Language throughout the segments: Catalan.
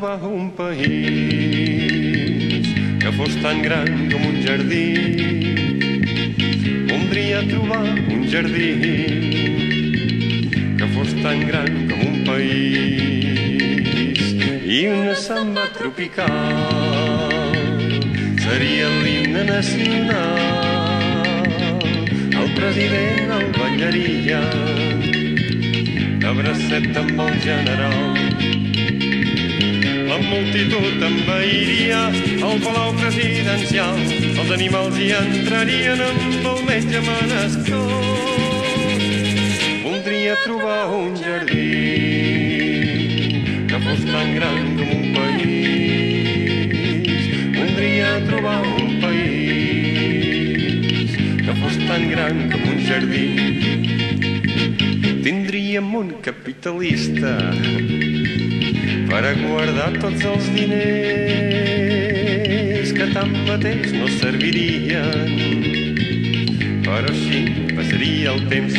trobar un país que fos tan gran com un jardí. Voldria trobar un jardí que fos tan gran com un país. I una samba tropical seria l'himne nacional. El president el ballaria de bracet amb el general. La multitud envairia el palau presidencial. Els animals hi entrarien amb el metge manescot. Voldria trobar un jardí que fos tan gran com un país. Voldria trobar un país que fos tan gran com un jardí. Tindríem un capitalista per a guardar tots els diners que tanmateix no servirien, però així passaria el temps.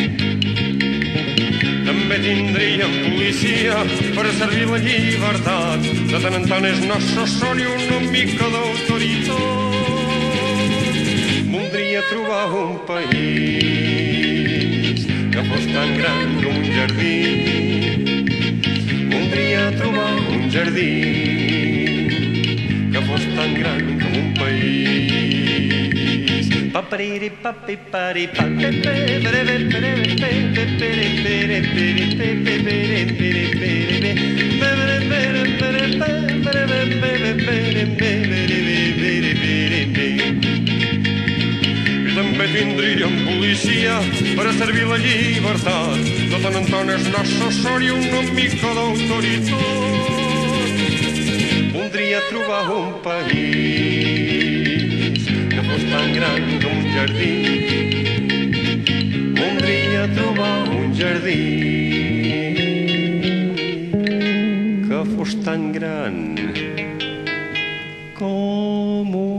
També tindríem policia per a servir la llibertat. De tant en tant és necessari una mica d'autoritat. Voldria trobar un país que fos tan gran com un jardí. Voldria trobar un jardí que fos tan gran com un país. Papariri papi pari papi pere pere també tindríem policia per a servir la llibertat. De tant en tant és necessari una mica d'autoritat. Voldria trobar un país que fos tan gran com un jardí. Voldria trobar un jardí que fos tan gran com un